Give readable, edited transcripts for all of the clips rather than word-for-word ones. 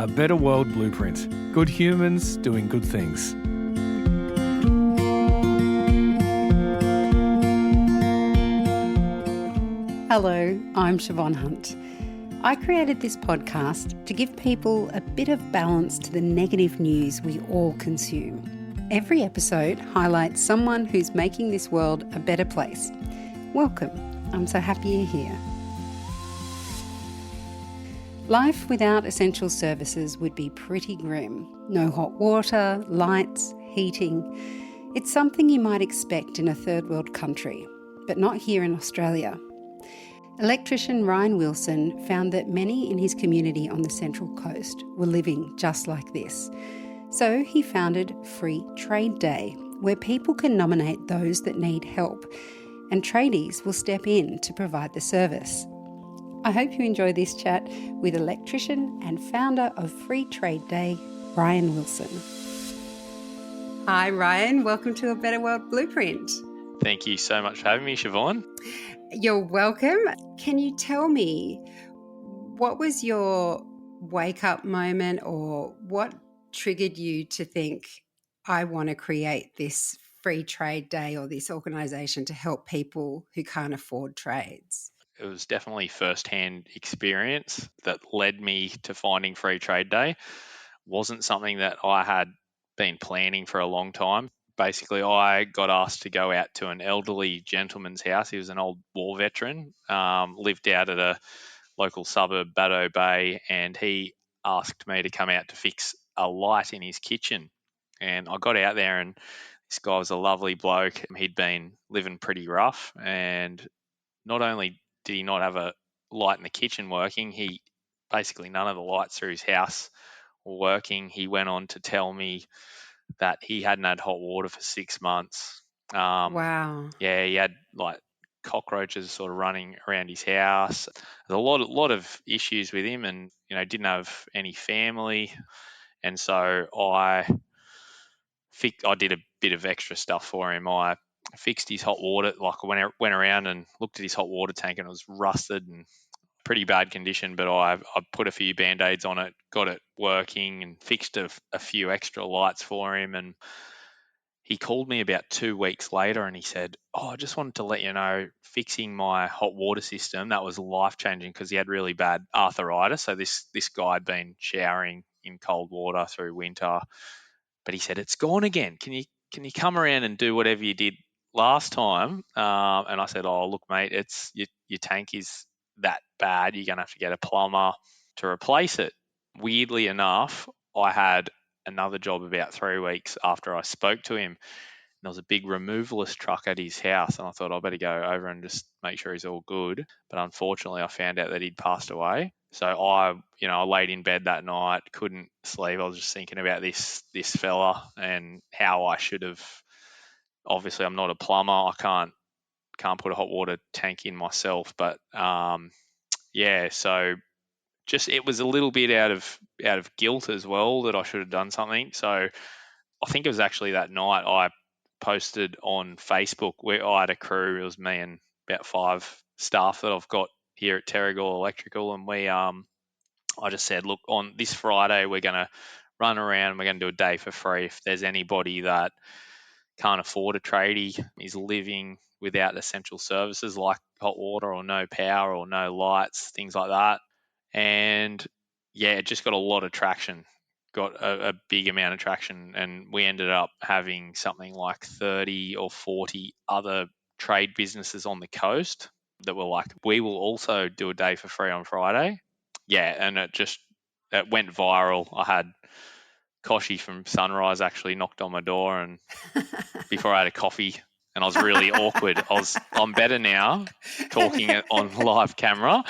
A Better World Blueprint. Good humans doing good things. Hello, I'm Siobhan Hunt. I created this podcast to give people a bit of balance to the negative news we all consume. Every episode highlights someone who's making this world a better place. Welcome. I'm so happy you're here. Life without essential services would be pretty grim. No hot water, lights, heating. It's something you might expect in a third world country, but not here in Australia. Electrician Ryan Wilson found that many in his community on the Central Coast were living just like this. So he founded Free Trade Day, where people can nominate those that need help, and tradies will step in to provide the service. I hope you enjoy this chat with electrician and founder of Free Trade Day, Ryan Wilson. Hi Ryan, welcome to A Better World Blueprint. Thank you so much for having me, Siobhan. You're welcome. Can you tell me, what was your wake-up moment, or what triggered you to think, I want to create this Free Trade Day or this organisation to help people who can't afford trades? It was definitely first-hand experience that led me to finding Free Trade Day. Wasn't something that I had been planning for a long time. Basically, I got asked to go out to an elderly gentleman's house. He was an old war veteran, lived out at a local suburb, Baddo Bay, and he asked me to come out to fix a light in his kitchen. And I got out there, and this guy was a lovely bloke. He'd been living pretty rough, and not only did he not have a light in the kitchen working, he basically none of the lights through his house were working. He went on to tell me that he hadn't had hot water for 6 months. Wow. Yeah, he had like cockroaches sort of running around his house. There's a lot of issues with him, and didn't have any family, and so I did a bit of extra stuff for him. I fixed his hot water. Like I went around and looked at his hot water tank, and it was rusted and pretty bad condition, but I put a few band-aids on it, got it working, and fixed a few extra lights for him. And he called me about 2 weeks later, and he said, I just wanted to let you know, fixing my hot water system, that was life-changing, because he had really bad arthritis. So this guy had been showering in cold water through winter, but he said, it's gone again. Can you come around and do whatever you did last time? And I said, oh, look, mate, it's your tank is that bad. You're going to have to get a plumber to replace it. Weirdly enough, I had another job about 3 weeks after I spoke to him. And there was a big removalist truck at his house, and I thought I better go over and just make sure he's all good. But unfortunately, I found out that he'd passed away. So I laid in bed that night, couldn't sleep. I was just thinking about this fella and how I should have. Obviously, I'm not a plumber. I can't put a hot water tank in myself. But so just it was a little bit out of guilt as well that I should have done something. So I think it was actually that night I posted on Facebook where I had a crew. It was me and about 5 staff that I've got here at Terrigal Electrical, and I just said, look, on this Friday we're going to run around. We're going to do a day for free. If there's anybody that can't afford a tradie, is living without essential services like hot water or no power or no lights, things like that. And yeah, it just got a lot of traction, got a big amount of traction. And we ended up having something like 30 or 40 other trade businesses on the coast that were like, we will also do a day for free on Friday. Yeah, and it went viral. I had Koshi from Sunrise actually knocked on my door, and before I had a coffee, and I was really awkward. I'm better now talking on live camera,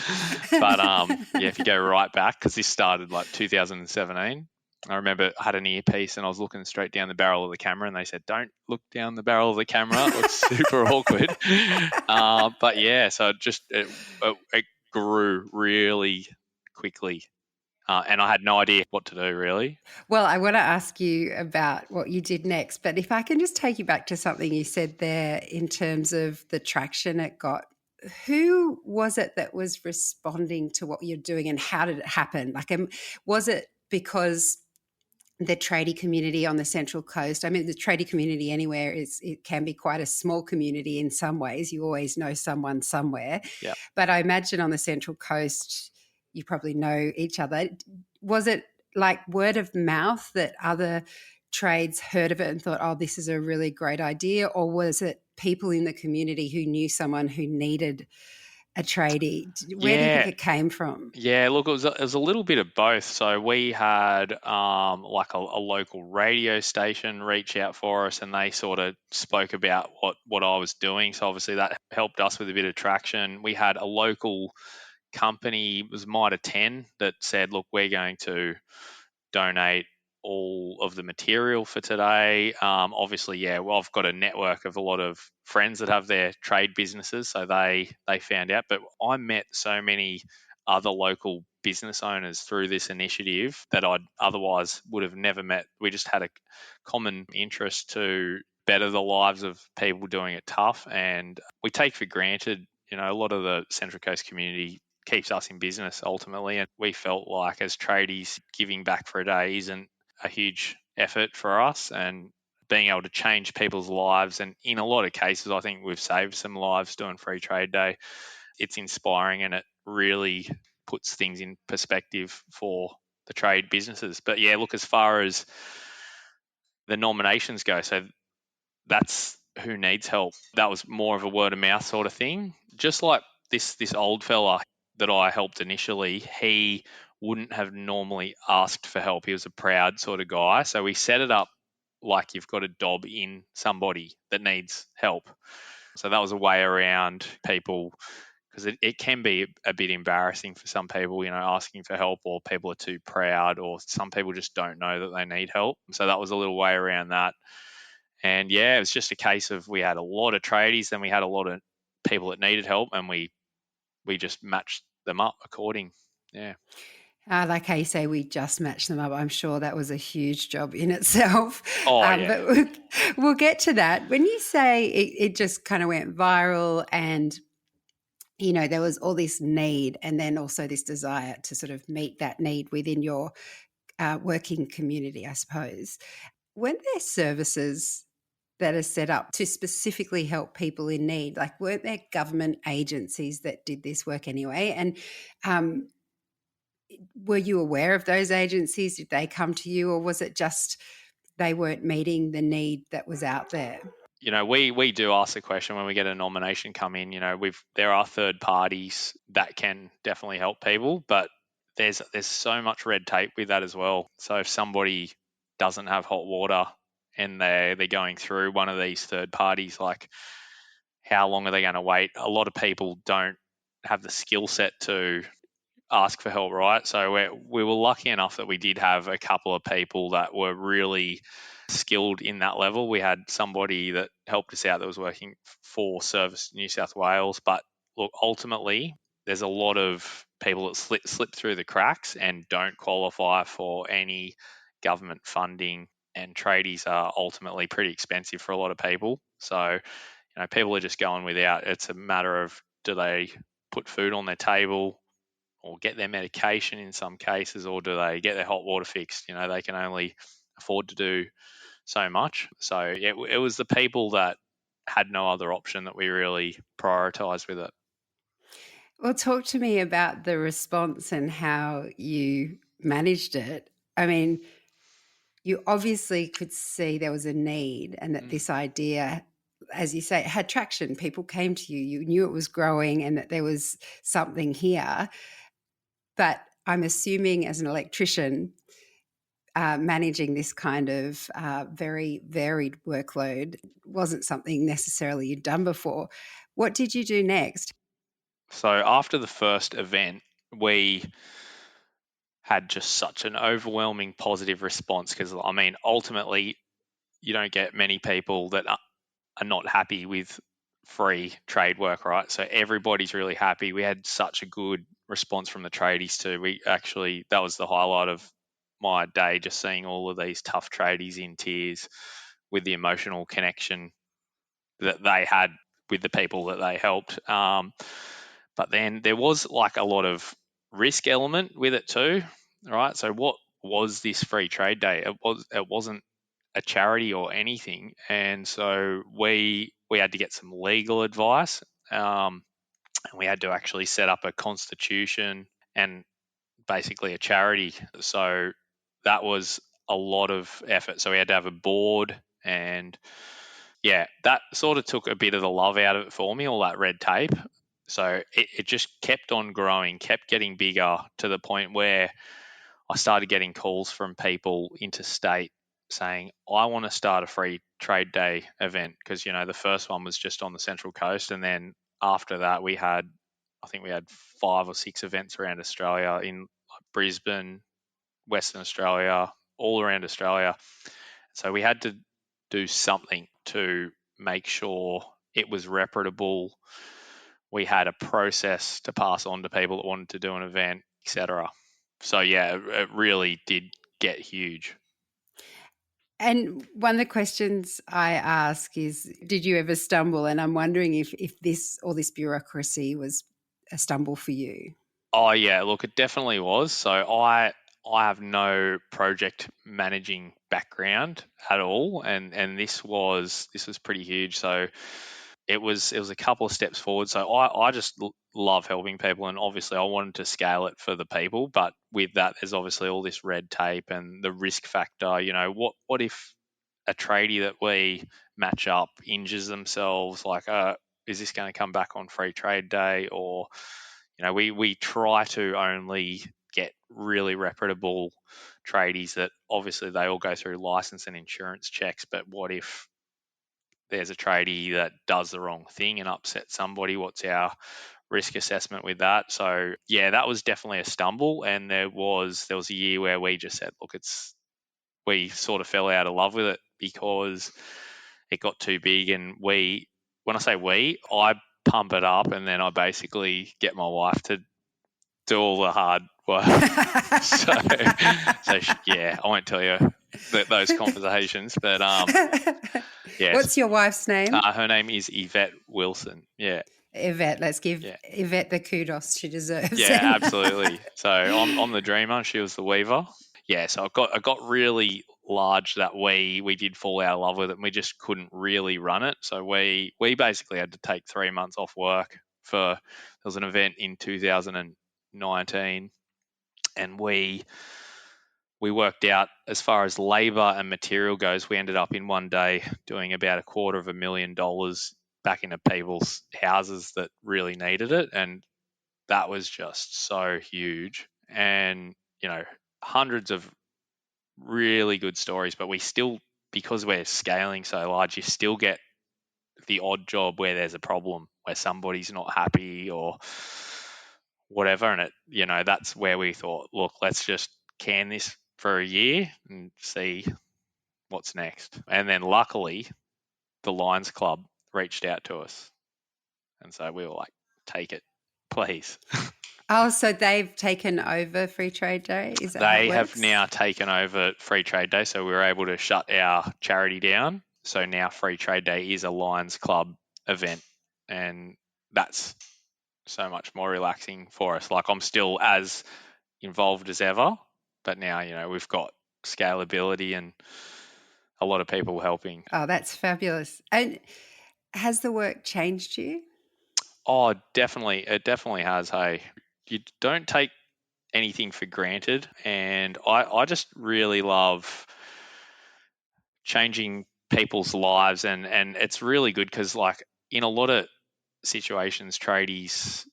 but if you go right back, because this started like 2017. I remember I had an earpiece and I was looking straight down the barrel of the camera, and they said, "Don't look down the barrel of the camera. It looks super awkward." But yeah, so it grew really quickly. And I had no idea what to do, really. Well, I want to ask you about what you did next, but if I can just take you back to something you said there in terms of the traction it got. Who was it that was responding to what you're doing, and how did it happen? Like, was it because the tradie community on the Central Coast, I mean, the tradie community anywhere it can be quite a small community in some ways. You always know someone somewhere. Yeah. But I imagine on the Central Coast, you probably know each other. Was it like word of mouth that other trades heard of it and thought, oh, this is a really great idea? Or was it people in the community who knew someone who needed a tradie? Where do you think it came from? Yeah, look, it was a little bit of both. So we had like a local radio station reach out for us, and they sort of spoke about what I was doing. So obviously that helped us with a bit of traction. We had a local company, it was Mitre 10, that said, look, we're going to donate all of the material for today. Obviously, yeah, well, I've got a network of a lot of friends that have their trade businesses, so they found out. But I met so many other local business owners through this initiative that I otherwise would have never met. We just had a common interest to better the lives of people doing it tough, and we take for granted, a lot of the Central Coast community keeps us in business ultimately. And we felt like as tradies, giving back for a day isn't a huge effort for us, and being able to change people's lives. And in a lot of cases, I think we've saved some lives doing Free Trade Day. It's inspiring, and it really puts things in perspective for the trade businesses. But yeah, look, as far as the nominations go, so that's who needs help. That was more of a word of mouth sort of thing. Just like this old fella that I helped initially, he wouldn't have normally asked for help. He was a proud sort of guy. So we set it up like you've got a dob in somebody that needs help. So that was a way around people, because it can be a bit embarrassing for some people, asking for help, or people are too proud, or some people just don't know that they need help. So that was a little way around that. And yeah, it was just a case of we had a lot of tradies, then we had a lot of people that needed help, and we just matched them up according. Yeah. Like how you say, we just matched them up. I'm sure that was a huge job in itself. Oh, yeah. But we'll get to that. When you say it just kind of went viral, and there was all this need, and then also this desire to sort of meet that need within your working community, I suppose. When there's services that are set up to specifically help people in need, like weren't there government agencies that did this work anyway? And were you aware of those agencies? Did they come to you, or was it just they weren't meeting the need that was out there? We do ask the question when we get a nomination come in. There are third parties that can definitely help people, but there's so much red tape with that as well. So if somebody doesn't have hot water and they're going through one of these third parties, like how long are they going to wait? A lot of people don't have the skill set to ask for help, right? So we were lucky enough that we did have a couple of people that were really skilled in that level. We had somebody that helped us out that was working for Service New South Wales. But look, ultimately, there's a lot of people that slip through the cracks and don't qualify for any government funding, and tradies are ultimately pretty expensive for a lot of people. So, people are just going without. It's a matter of, do they put food on their table or get their medication in some cases, or do they get their hot water fixed? They can only afford to do so much. So it was the people that had no other option that we really prioritised with it. Well, talk to me about the response and how you managed it. I mean, you obviously could see there was a need, and that this idea, as you say, had traction. People came to you. You knew it was growing and that there was something here. But I'm assuming as an electrician, managing this kind of very varied workload wasn't something necessarily you'd done before. What did you do next? So after the first event, we had just such an overwhelming positive response, because, ultimately, you don't get many people that are not happy with free trade work, right? So everybody's really happy. We had such a good response from the tradies too. That was the highlight of my day, just seeing all of these tough tradies in tears with the emotional connection that they had with the people that they helped. But then there was like a lot of risk element with it too, right? So what was this free trade day. It wasn't a charity or anything, and so we had to get some legal advice, and we had to actually set up a constitution and basically a charity. So that was a lot of effort. So we had to have a board, and yeah, that sort of took a bit of the love out of it for me, all that red tape. So it just kept on growing, kept getting bigger to the point where I started getting calls from people interstate saying, I want to start a free trade day event, because, the first one was just on the Central Coast. And then after that, I think we had 5 or 6 events around Australia, in Brisbane, Western Australia, all around Australia. So we had to do something to make sure it was reputable. We had a process to pass on to people that wanted to do an event, etc. So yeah, it really did get huge. And one of the questions I ask is, did you ever stumble? And I'm wondering if all this bureaucracy was a stumble for you. Oh yeah, look, it definitely was. So I have no project managing background at all, and this was pretty huge. So it was a couple of steps forward. So I just love helping people, and obviously I wanted to scale it for the people, but with that there's obviously all this red tape and the risk factor. What if a tradie that we match up injures themselves? Like, is this going to come back on free trade day? Or we try to only get really reputable tradies that obviously they all go through license and insurance checks, but what if there's a tradie that does the wrong thing and upsets somebody? What's our risk assessment with that? So yeah, that was definitely a stumble. And there was a year where we just said, look, we sort of fell out of love with it because it got too big. And when I say I pump it up, and then I basically get my wife to do all the hard work. so yeah, I won't tell you those conversations, but yeah. What's your wife's name? Her name is Yvette Wilson. Yeah. Yvette, let's give Yvette the kudos she deserves. Yeah, absolutely. So I'm the dreamer, she was the weaver. Yeah, so I got really large that we did fall out of love with it, and we just couldn't really run it. So we basically had to take 3 months off work. There was an event in 2019, and we worked out, as far as labor and material goes, we ended up in one day doing about $250,000 back into people's houses that really needed it. And that was just so huge. And, hundreds of really good stories, but we still, because we're scaling so large, you still get the odd job where there's a problem, where somebody's not happy or whatever. And that's where we thought, look, let's just can this for a year and see what's next. And then luckily the Lions Club reached out to us, and so we were like, take it, please. Oh, so they've taken over Free Trade Day? Is that They have now taken over Free Trade Day, so we were able to shut our charity down. So now Free Trade Day is a Lions Club event, and that's so much more relaxing for us. Like, I'm still as involved as ever, but now, we've got scalability and a lot of people helping. Oh, that's fabulous. And has the work changed you? Oh, definitely. It definitely has. Hey, you don't take anything for granted. And I just really love changing people's lives. And it's really good because, like, in a lot of situations, tradies,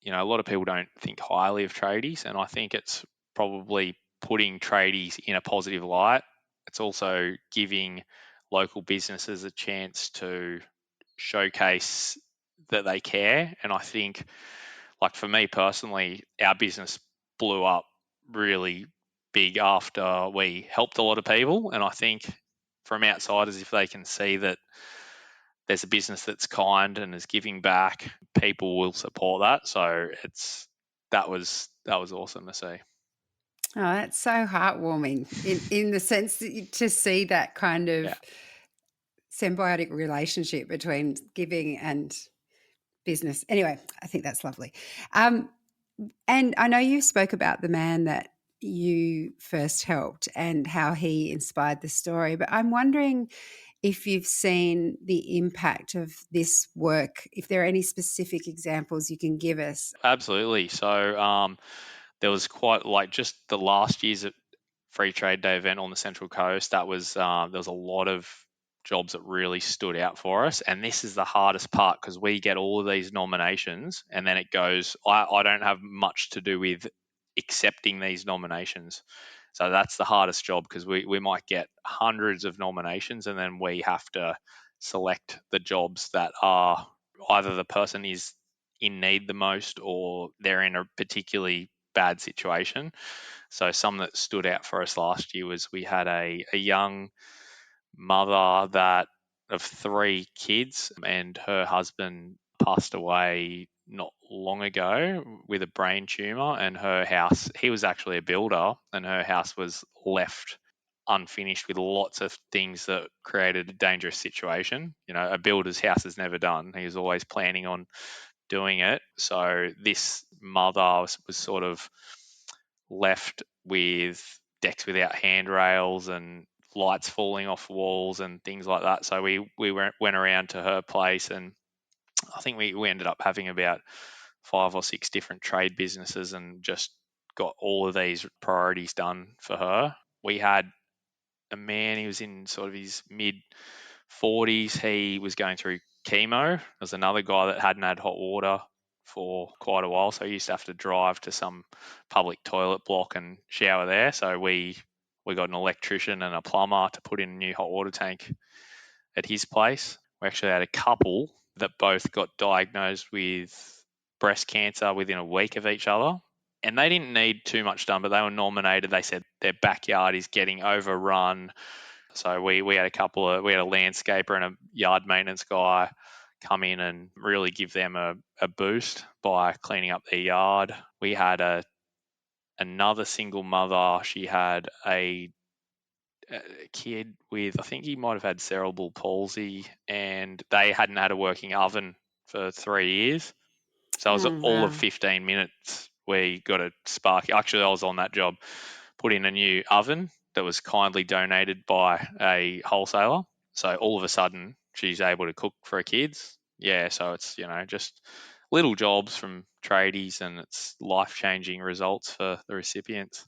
a lot of people don't think highly of tradies. And I think it's probably putting tradies in a positive light. It's also giving local businesses a chance to showcase that they care. And I think, like, for me personally, our business blew up really big after we helped a lot of people. And I think from outsiders, if they can see that there's a business that's kind and is giving back, people will support that. So that was awesome to see. Oh, that's so heartwarming in the sense that to see that kind of symbiotic relationship between giving and business. Anyway, I think that's lovely. And I know you spoke about the man that you first helped and how he inspired the story. But I'm wondering if you've seen the impact of this work, if there are any specific examples you can give us. Absolutely. So there was quite like just the last year's Free Trade Day event on the Central Coast. That was there was a lot of jobs that really stood out for us, and this is the hardest part because we get all of these nominations, and then it goes. I don't have much to do with accepting these nominations, so that's the hardest job because we might get hundreds of nominations, and then we have to select the jobs that are either the person is in need the most or they're in a particularly bad situation. So some that stood out for us last year was we had a young mother that of 3 kids, and her husband passed away not long ago with a brain tumor, and her house, he was actually a builder, and her house was left unfinished with lots of things that created a dangerous situation. You know, a builder's house is never done. He was always planning on doing it. So this mother was sort of left with decks without handrails and lights falling off walls and things like that. So we went around to her place, and I think we ended up having about 5 or 6 different trade businesses and just got all of these priorities done for her. We had a man, he was in sort of his mid 40s. He was going through chemo. There's another guy that hadn't had hot water for quite a while, so he used to have to drive to some public toilet block and shower there. So we got an electrician and a plumber to put in a new hot water tank at his place. We actually had a couple that both got diagnosed with breast cancer within a week of each other, and they didn't need too much done, but they were nominated. They said their backyard is getting overrun. So we had a landscaper and a yard maintenance guy come in and really give them a boost by cleaning up their yard. We had another single mother. She had a kid with, I think he might have had cerebral palsy, and they hadn't had a working oven for 3 years. So it was all of 15 minutes we got a spark. Actually, I was on that job, put in a new oven that was kindly donated by a wholesaler. So all of a sudden, she's able to cook for her kids. Yeah, so it's, just little jobs from tradies, and it's life-changing results for the recipients.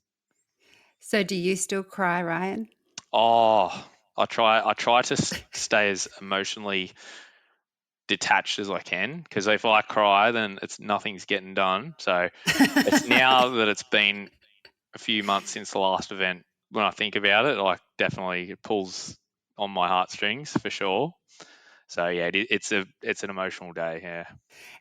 So do you still cry, Ryan? Oh, I try to stay as emotionally detached as I can, because if I cry, then nothing's getting done. So it's now that it's been a few months since the last event, when I think about it, like definitely it pulls on my heartstrings for sure. So yeah, it's an emotional day. Yeah.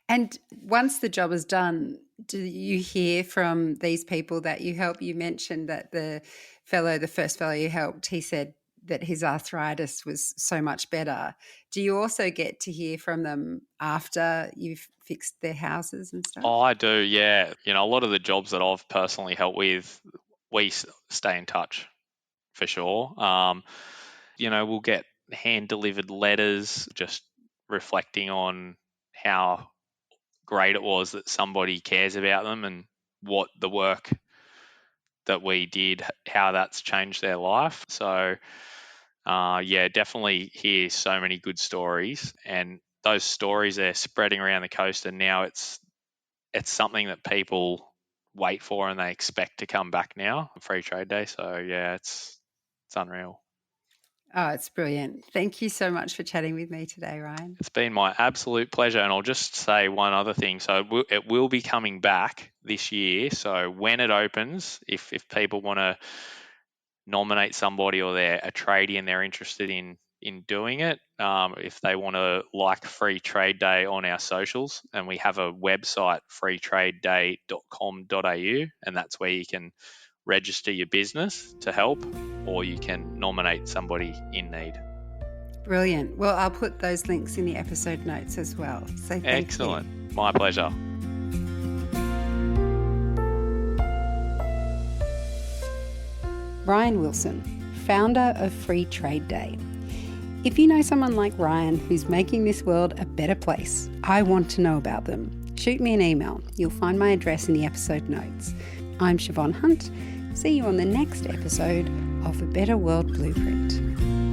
And once the job is done, do you hear from these people that you help? You mentioned that the first fellow you helped, he said that his arthritis was so much better. Do you also get to hear from them after you've fixed their houses and stuff? Oh, I do, yeah. A lot of the jobs that I've personally helped with, we stay in touch for sure. We'll get hand-delivered letters just reflecting on how great it was that somebody cares about them and what the work that we did, how that's changed their life. So, definitely hear so many good stories, and those stories are spreading around the coast, and now it's something that people wait for and they expect to come back now, Free Trade Day. So, yeah, it's unreal. Oh, it's brilliant. Thank you so much for chatting with me today, Ryan. It's been my absolute pleasure. And I'll just say one other thing. So it will be coming back this year. So when it opens, if people want to nominate somebody or they're a tradie and they're interested in doing it, if they want to like Free Trade Day on our socials, and we have a website, freetradeday.com.au, and that's where you can register your business to help, or you can nominate somebody in need. Brilliant. Well, I'll put those links in the episode notes as well. So thank Excellent. you. My pleasure. Ryan Wilson, founder of Free Trade Day. If you know someone like Ryan who's making this world a better place, I want to know about them. Shoot me an email. You'll find my address in the episode notes. I'm Siobhan Hunt. See you on the next episode of A Better World Blueprint.